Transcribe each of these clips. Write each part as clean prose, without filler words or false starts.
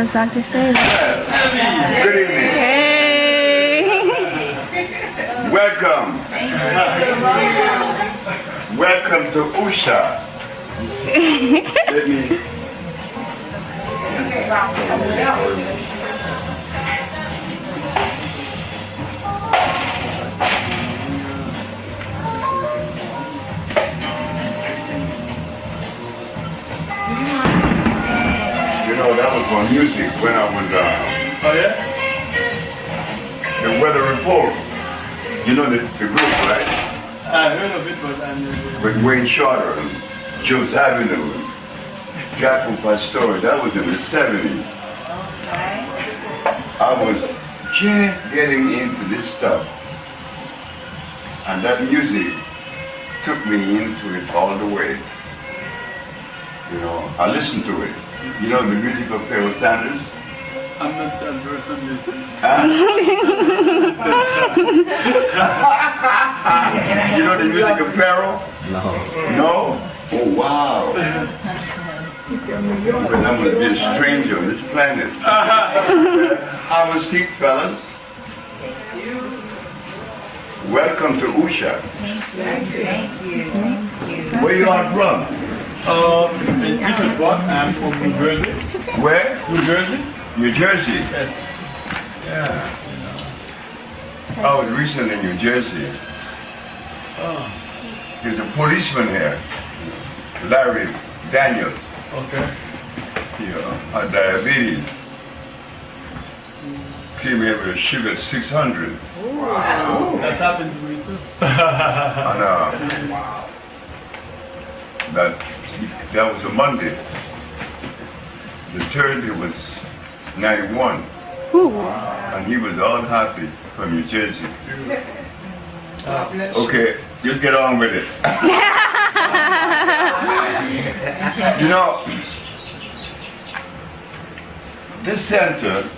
is Dr. Sebi. Good evening. Hey! Welcome. Welcome to Usha. Let me. You know, that was my music when I was, Oh yeah? the weather report. You know the group, right? I heard of it, but I'm With Wayne Shorter and Jules Avenue and Jaco Pastor. That was in the 70s. I was just getting into this stuff. And that music took me into it all the way. You know, I listened to it. You know the music of Pharaoh Sanders? not that person listening. Huh? You know the music of Pharaoh? No. No? Oh wow. But I'm gonna be a stranger on this planet. Have a seat, fellas. Welcome to Usha. Thank you. Where you are from? In Peterborough, I'm from New Jersey. Where? New Jersey? New Jersey. Yes. Yeah. I was recently in New Jersey. There's a policeman here, Larry Daniels. Okay. He had diabetes. Came here with a sugar 600. Wow. That's happened to me too. And that was a Monday. The Thursday was 91. And he was all happy from New Jersey. Okay, just get on with it. You know, this center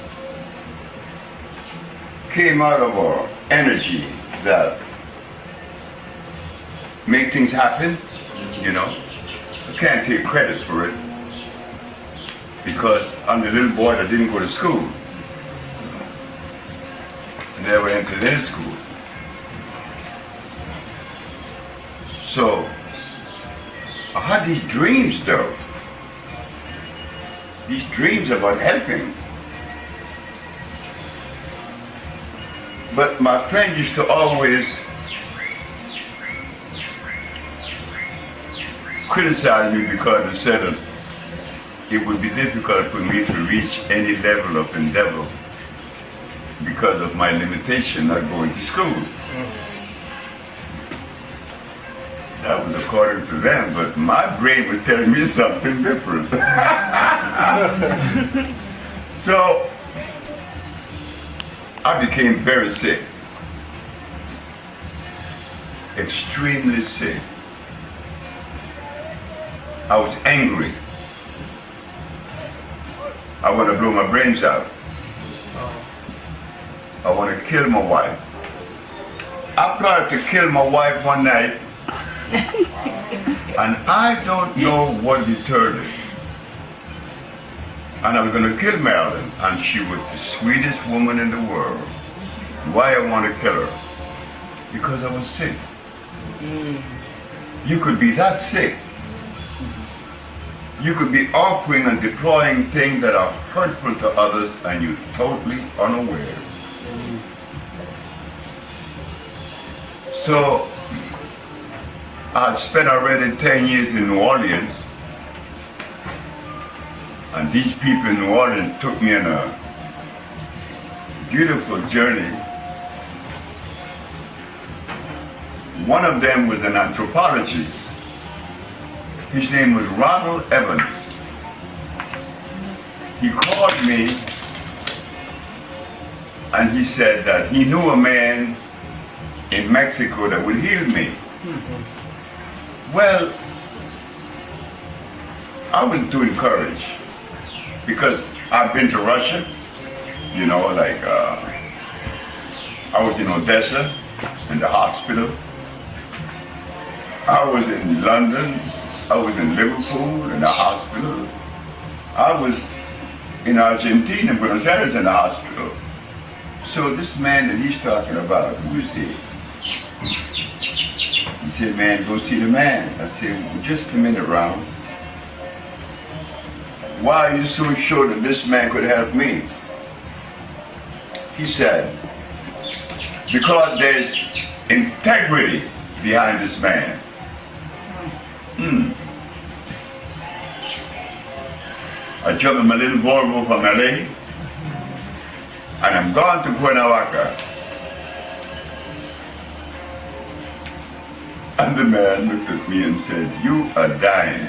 came out of our energy that make things happen, you know. I can't take credit for it because I'm the little boy that didn't go to school. Never entered any school. So I had these dreams though. These dreams about helping. But my friend used to always criticize me because they said that it would be difficult for me to reach any level of endeavor because of my limitation not going to school. That was according to them, but my brain was telling me something different. So I became very sick, extremely sick. I was angry. I want to blow my brains out. I want to kill my wife. I plotted to kill my wife one night, and I don't know what deterred it. And I was going to kill Marilyn, and she was the sweetest woman in the world. Why I want to kill her? Because I was sick. You could be that sick. You could be offering and deploying things that are hurtful to others, and you're totally unaware. So, I had spent already 10 years in New Orleans, and these people in New Orleans took me on a beautiful journey. One of them was an anthropologist. His name was Ronald Evans. He called me and he said that he knew a man in Mexico that would heal me. Well, I was too encouraged because I've been to Russia, you know, like I was in Odessa in the hospital. I was in London. I was in Liverpool in the hospital. I was in Argentina, Buenos Aires, in the hospital. So this man that he's talking about, who is he? He said, man, go see the man. I said, well, just a minute, Ron. Why are you so sure that this man could help me? He said, because there's integrity behind this man. I jumped in my little Volvo from LA, and I'm gone to Cuernavaca. And the man looked at me and said, you are dying.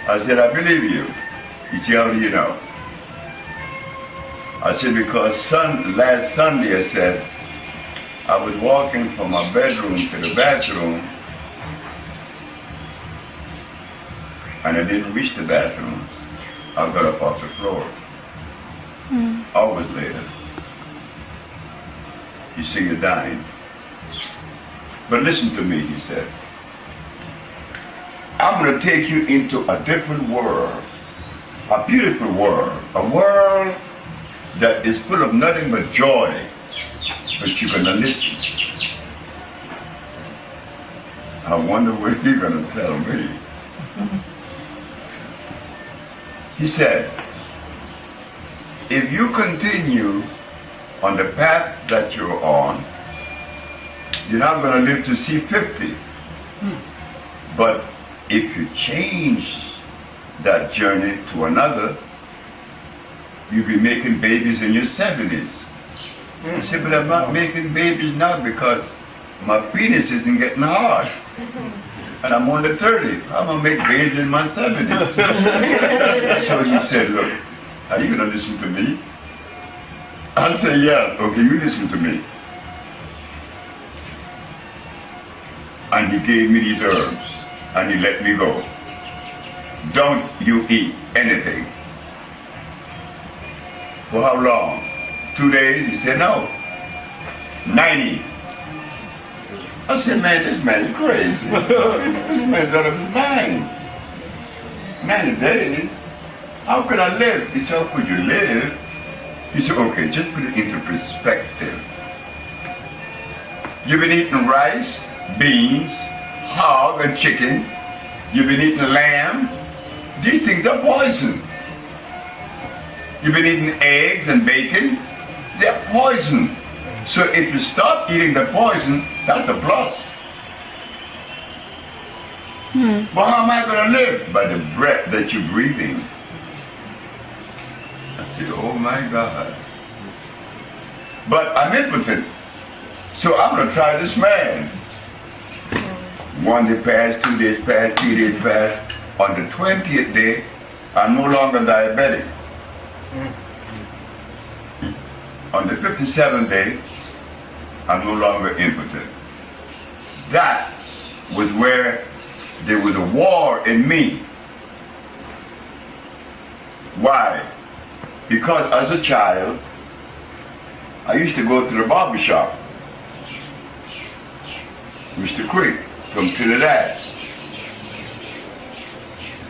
I said, I believe you. He said, how do you know? I said, because last Sunday, I said, I was walking from my bedroom to the bathroom, and I didn't reach the bathroom. I got up off the floor. Hours later, you see, you're dying. But listen to me, he said. I'm going to take you into a different world, a beautiful world, a world that is full of nothing but joy, but you're going to listen. I wonder what he's going to tell me. He said, if you continue on the path that you're on, you're not going to live to see 50. But if you change that journey to another, you'll be making babies in your 70s. I said, but I'm not making babies now because my penis isn't getting hard. And I'm only 30. I'm going to make babies in my 70s. So he said, look, are you going to listen to me? I said, yeah. Okay, you listen to me. And he gave me these herbs, and he let me go. Don't you eat anything. For how long? 2 days? He said, no. 90. I said, man, this man is crazy. This man's out of his mind. 90 days? How could I live? He said, how could you live? He said, okay, just put it into perspective. You've been eating rice, beans, hog, and chicken. You've been eating lamb. These things are poison. You've been eating eggs and bacon. They're poison. So if you stop eating the poison, that's a plus. But how am I going to live? By the breath that you're breathing. I said, oh my God. But I'm impotent. So I'm going to try this man. 1 day passed, 2 days passed, 3 days passed. On the 20th day, I'm no longer diabetic. On the 57th day, I'm no longer impotent. That was where there was a war in me. Why? Because as a child, I used to go to the barber shop. Mr. Quick from Trinidad.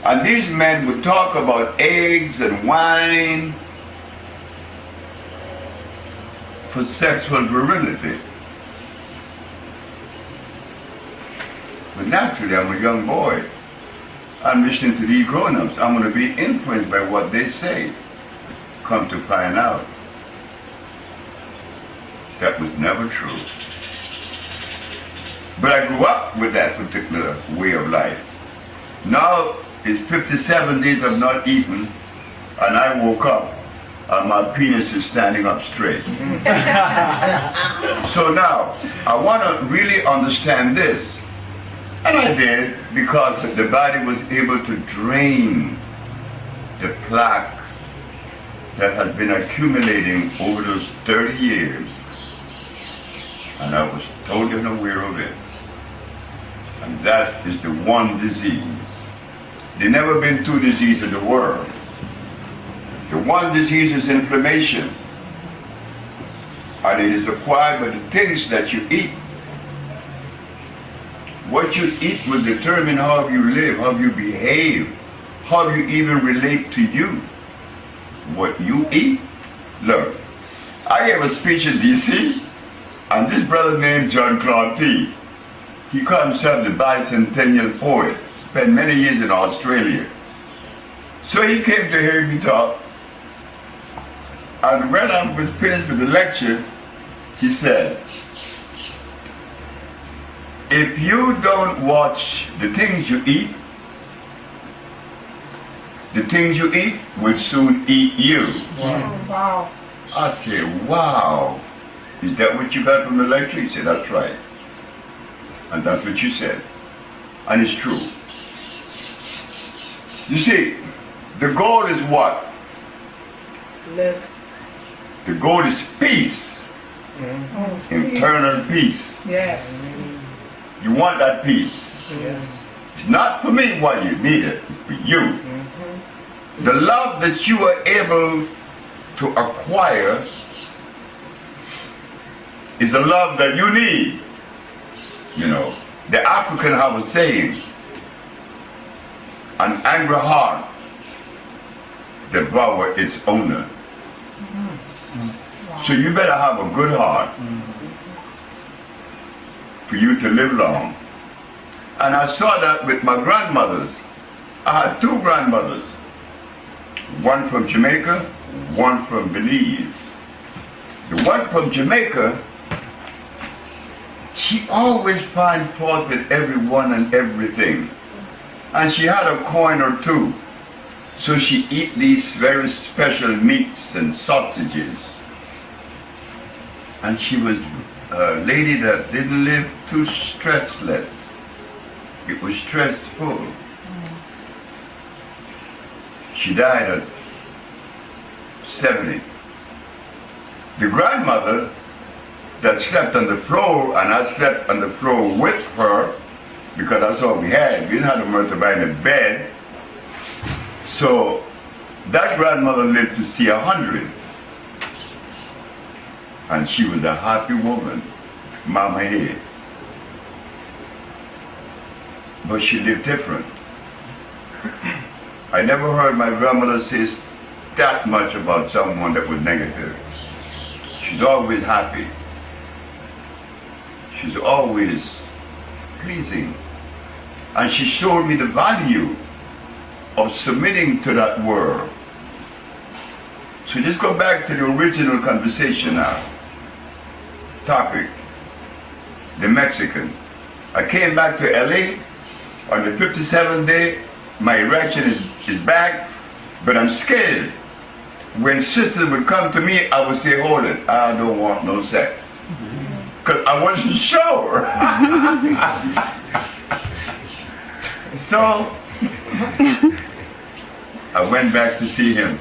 And these men would talk about eggs and wine for sexual virility. But naturally, I'm a young boy. I'm listening to these grown-ups. I'm going to be influenced by what they say. Come to find out, that was never true. But I grew up with that particular way of life. Now it's 57 days of not eating, and I woke up and my penis is standing up straight. So now, I want to really understand this. And I did, because the body was able to drain the plaque that has been accumulating over those 30 years. And I was totally unaware of it. And that is the one disease. There never been two diseases in the world. The one disease is inflammation. And it is acquired by the things that you eat. What you eat will determine how you live, how you behave. how do you even relate to you? What you eat? Look, I gave a speech in D.C., and this brother named John Claude T., he called himself the bicentennial poet, spent many years in Australia. So he came to hear me talk, and when I was finished with the lecture, he said, if you don't watch the things you eat will soon eat you. Wow. Wow. I said, wow, is that what you got from the lecture? He said, that's right. And that's what you said. And it's true. You see, the goal is what? Live. The goal is peace. Internal peace. Yes. You want that peace. Yes. It's not for me why you need it, it's for you. The love that you are able to acquire is the love that you need. You know, the African have a saying, an angry heart devour its owner. So you better have a good heart for you to live long. And I saw that with my grandmothers. I had two grandmothers, one from Jamaica, one from Belize. The one from Jamaica, she always find fault with everyone and everything. And she had a coin or two. So she eat these very special meats and sausages. And she was a lady that didn't live too stressless. It was stressful. She died at 70. The grandmother that slept on the floor, and I slept on the floor with her, because that's all we had. We didn't have the money to buy a bed. So that grandmother lived to see 100. And she was a happy woman, Mama here. But she lived different. I never heard my grandmother say that much about someone that was negative. She's always happy. She's always pleasing. And she showed me the value of submitting to that world. So just go back to the original conversation now. Topic, the Mexican. I came back to LA on the 57th day. My erection is back, but I'm scared. When sisters would come to me, I would say, hold it, I don't want no sex. Because I wasn't sure. So, I went back to see him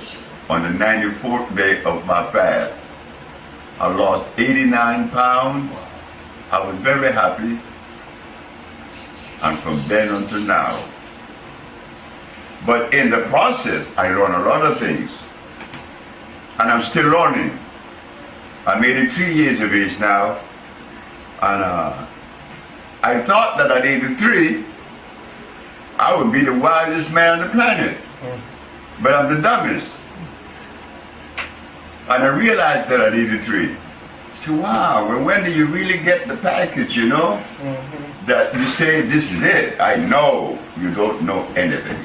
on the 94th day of my fast. I lost 89 pounds. I was very happy. And from then until now. But in the process, I learned a lot of things. And I'm still learning. I'm 83 years of age now. And I thought that at 83, I would be the wisest man on the planet. But I'm the dumbest. And I realized that at 83. I said, wow, well, when do you really get the package, you know? That you say, this is it. I know you don't know anything.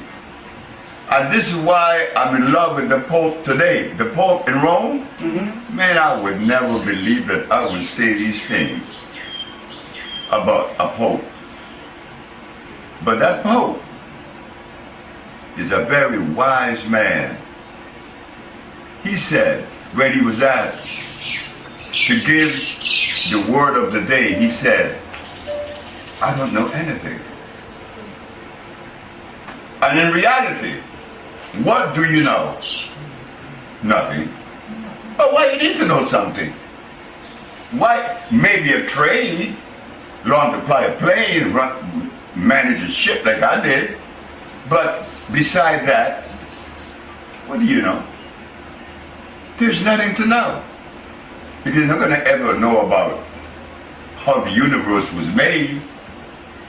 And this is why I'm in love with the Pope today. The Pope in Rome, man, I would never believe that I would say these things about a Pope. But that Pope is a very wise man. He said, when he was asked to give the word of the day, he said, I don't know anything. And in reality, what do you know? Nothing. But why you need to know something? Why? Maybe a trade, learn to fly a plane, manage a ship like I did. But beside that, what do you know? There's nothing to know. Because you're not going to ever know about how the universe was made.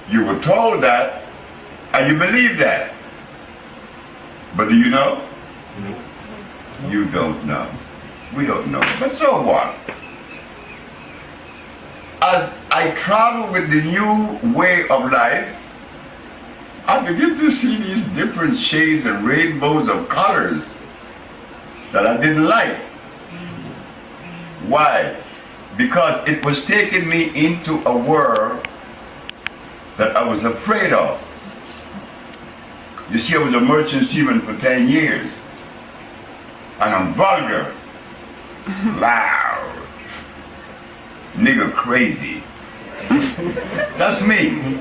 You were told that, and you believe that. But do you know? You don't know. We don't know. But so what? As I travel with the new way of life, I begin to see these different shades and rainbows of colors that I didn't like. Why? Because it was taking me into a world that I was afraid of. You see, I was a merchant seaman for 10 years. And I'm vulgar, loud, nigger crazy. That's me.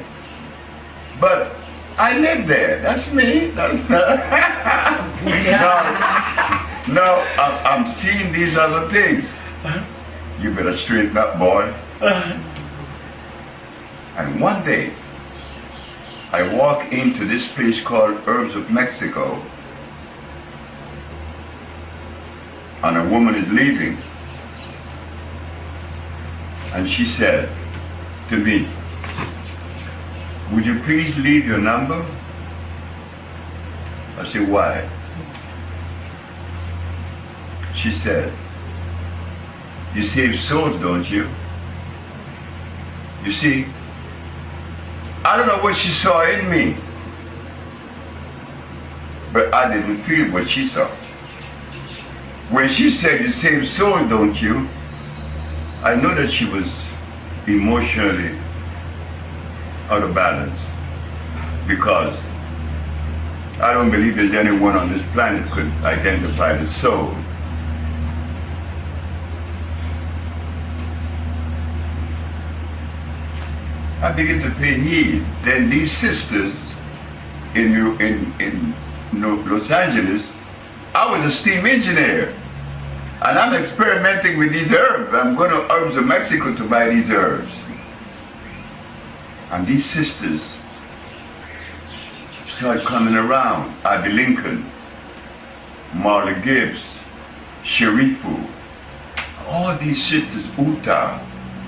But I live there. That's me. That's now I'm seeing these other things. You better straighten up, boy. And one day, I walk into this place called Herbs of Mexico, and a woman is leaving. And she said to me, "Would you please leave your number?" I said, "Why?" She said, "You save souls, don't you?" You see, I don't know what she saw in me, but I didn't feel what she saw. When she said, "You save souls, don't you?" I know that she was emotionally out of balance, because I don't believe there's anyone on this planet could identify the soul. I begin to pay heed. Then these sisters in Los Angeles, I was a steam engineer, and I'm experimenting with these herbs. I'm going to Herbs of Mexico to buy these herbs. And these sisters started coming around. Abby Lincoln, Marla Gibbs, Sherifu, all these sisters, Uta,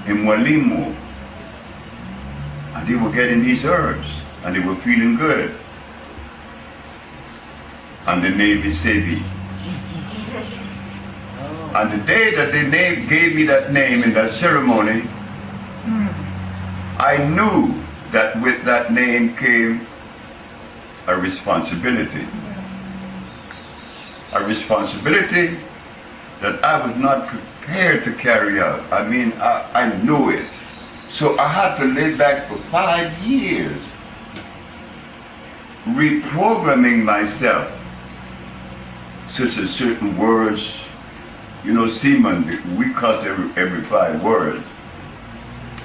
and Mwalimu. And they were getting these herbs, and they were feeling good. And the name is Sebi. And the day that they gave me that name in that ceremony, I knew that with that name came a responsibility. A responsibility that I was not prepared to carry out. I mean, I knew it. So I had to lay back for 5 years, reprogramming myself, such as certain words. You know, seaman, we cuss every 5 words.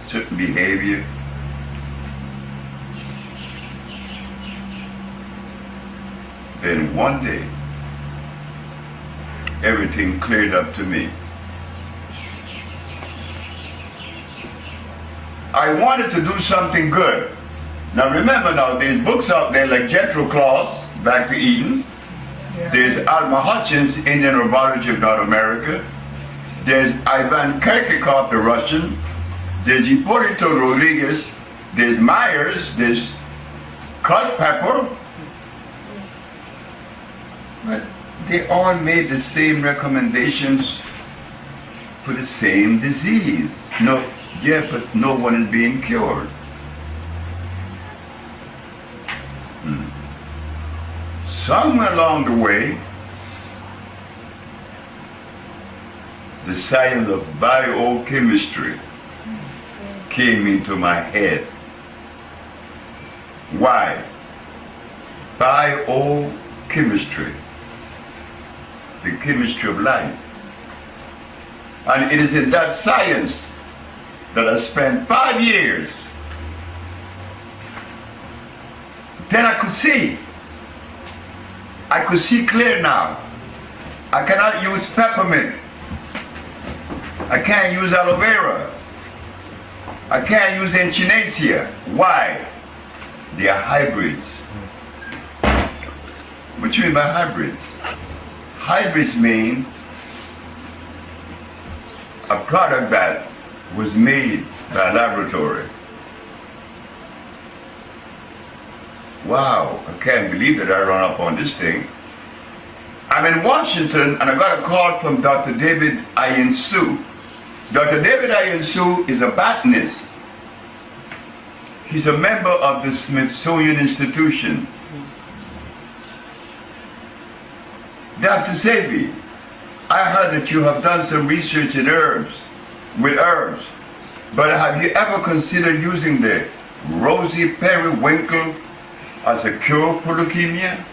Certain behavior. Then one day, everything cleared up to me. I wanted to do something good. Now remember, now there's books out there like Jethro Claus, Back to Eden. Yeah. There's Alma Hutchins, Indian Herbology of North America. There's Ivan Kirkikov, the Russian. There's Hipólito Rodriguez. There's Myers. There's Culpepper. But they all made the same recommendations for the same disease. No. Yeah, but no one is being cured. Somewhere along the way, the science of biochemistry came into my head. Why? Biochemistry, the chemistry of life. And it is in that science that I spent 5 years. Then I could see. I could see clear now. I cannot use peppermint. I can't use aloe vera. I can't use echinacea. Why? They are hybrids. What do you mean by hybrids? Hybrids mean a product that was made by a laboratory. Wow, I can't believe that I run up on this thing. I'm in Washington and I got a call from Dr. David Ayensu. Dr. David Ayensu is a botanist. He's a member of the Smithsonian Institution. Dr. Sebi, I heard that you have done some research in herbs, with herbs, but have you ever considered using the rosy periwinkle as a cure for leukemia?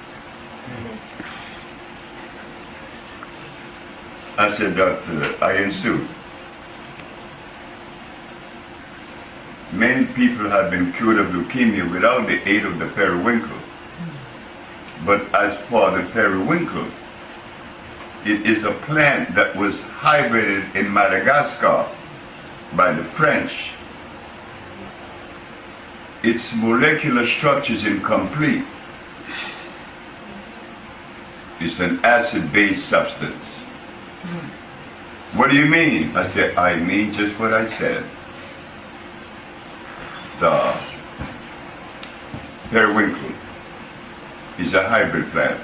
I said, Dr. Ayensu, many people have been cured of leukemia without the aid of the periwinkle. But as for the periwinkle, it is a plant that was hybrided in Madagascar by the French. Its molecular structure is incomplete. It's an acid-based substance. What do you mean? I said, I mean just what I said. The periwinkle is a hybrid plant.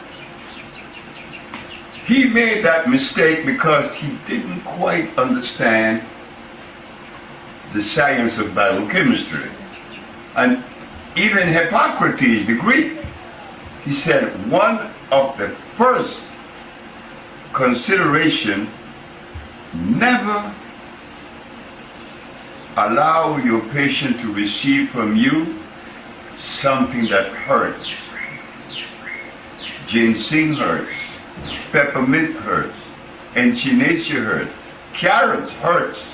He made that mistake because he didn't quite understand the science of biochemistry. And even Hippocrates, the Greek, he said one of the first consideration, never allow your patient to receive from you something that hurts. Ginseng hurts, peppermint hurts, echinacea hurts, carrots hurts,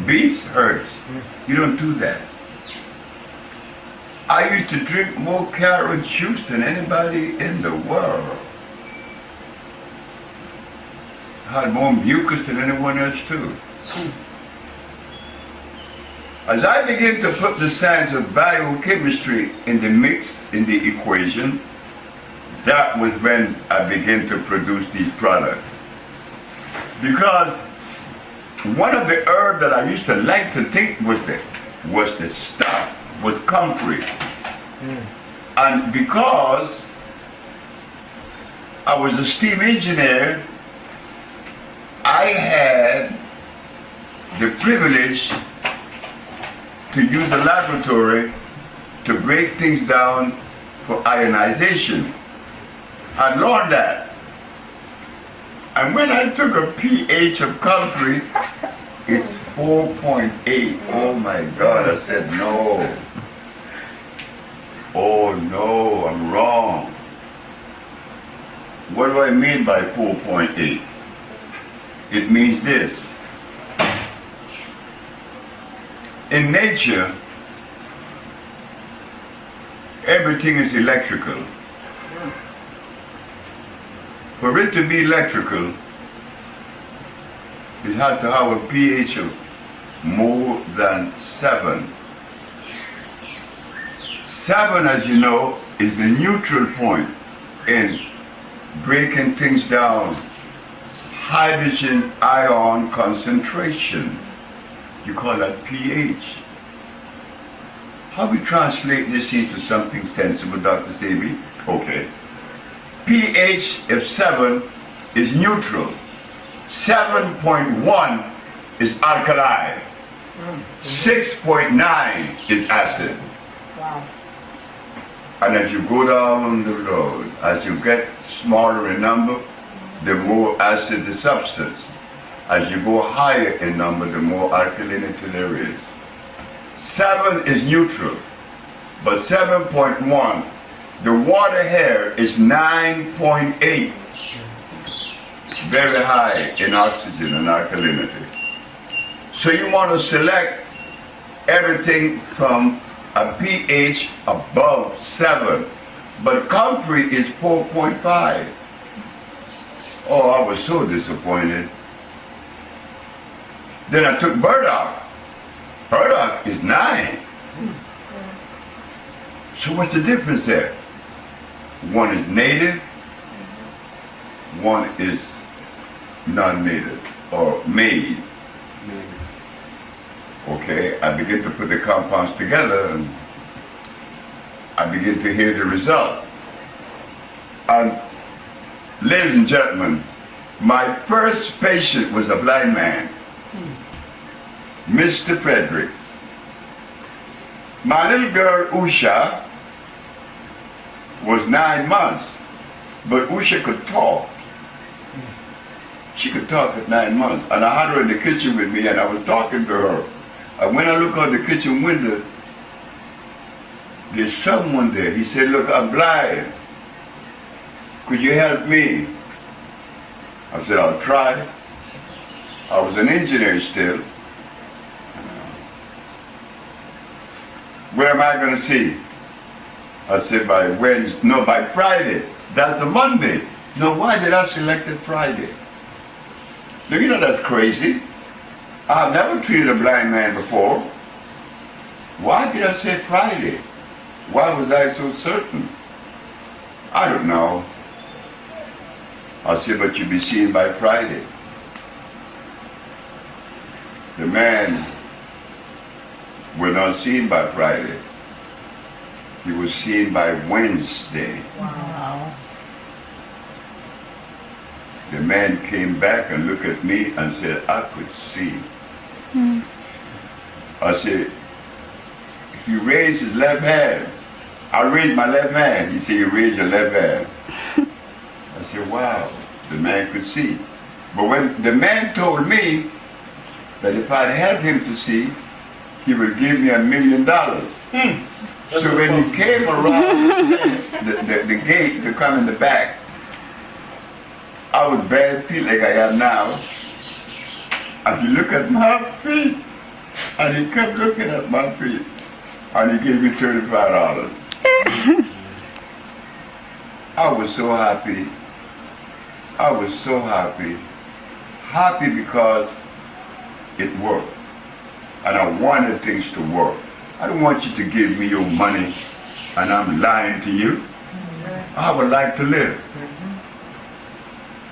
beets hurts. You don't do that. I used to drink more carrot juice than anybody in the world. I had more mucus than anyone else too. As I began to put the science of biochemistry in the mix, in the equation, that was when I began to produce these products. Because one of the herbs that I used to like to think was the stuff, was comfrey. And because I was a steam engineer, I had the privilege to use the laboratory to break things down for ionization. I learned that. And when I took a pH of comfrey, it's 4.8. Oh my God, I said no. Oh no, I'm wrong. What do I mean by 4.8? It means this. In nature, everything is electrical. For it to be electrical, it has to have a pH of more than 7. 7, as you know, is the neutral point in breaking things down. Hydrogen ion concentration. You call that pH. How we translate this into something sensible, Dr. Sebi? Okay. pH of 7 is neutral. 7.1 is alkali. 6.9 is acid. Wow. And as you go down the road, as you get smaller in number, the more acid the substance. As you go higher in number, the more alkalinity there is. 7 is neutral, but 7.1, the water here is 9.8. Very high in oxygen and alkalinity. So you want to select everything from a pH above 7, but comfrey is 4.5. Oh, I was so disappointed. Then I took burdock. Burdock is 9. So what's the difference there? One is native, one is non-native or made. Okay, I begin to put the compounds together and I begin to hear the result. And Ladies and gentlemen, my first patient was a blind man, Mr. Fredericks. My little girl, Usha, was 9 months, but Usha could talk. She could talk at 9 months, and I had her in the kitchen with me, and I was talking to her. And when I look out the kitchen window, there's someone there. He said, "Look, I'm blind. Could you help me?" I said, "I'll try." I was an engineer still. "Where am I going to see?" I said, "By Wednesday, no, by Friday." That's a Monday. No, why did I select it Friday? Look, you know that's crazy. I've never treated a blind man before. Why did I say Friday? Why was I so certain? I don't know. I said, "But you'll be seen by Friday." The man was not seen by Friday. He was seen by Wednesday. Wow. The man came back and looked at me and said, "I could see." I said, he raised his left hand. I raised my left hand. He said, "You raised your left hand." I said, "Wow, the man could see." But when the man told me that if I'd help him to see, he would give me $1 million. So when he came around the gate to come in the back, I was bad feet like I am now. And he looked at my feet, and he kept looking at my feet, and he gave me $35. I was so happy. I was so happy. Happy because it worked. And I wanted things to work. I don't want you to give me your money and I'm lying to you. I would like to live.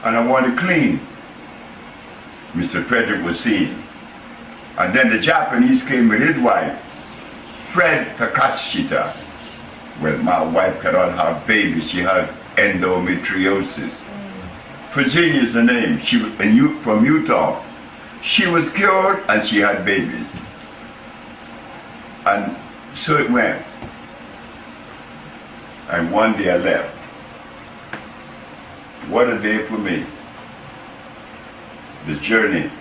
And I want to clean. Mr. Frederick was seen. And then the Japanese came with his wife, Fred Takashita. Well, my wife cannot have babies. She had endometriosis. Virginia's the name. She was from Utah. She was cured and she had babies. And so it went. And one day I left. What a day for me. The journey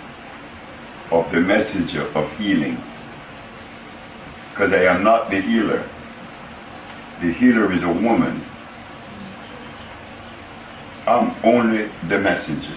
of the messenger of healing. Because I am not the healer. The healer is a woman. I'm only the messenger.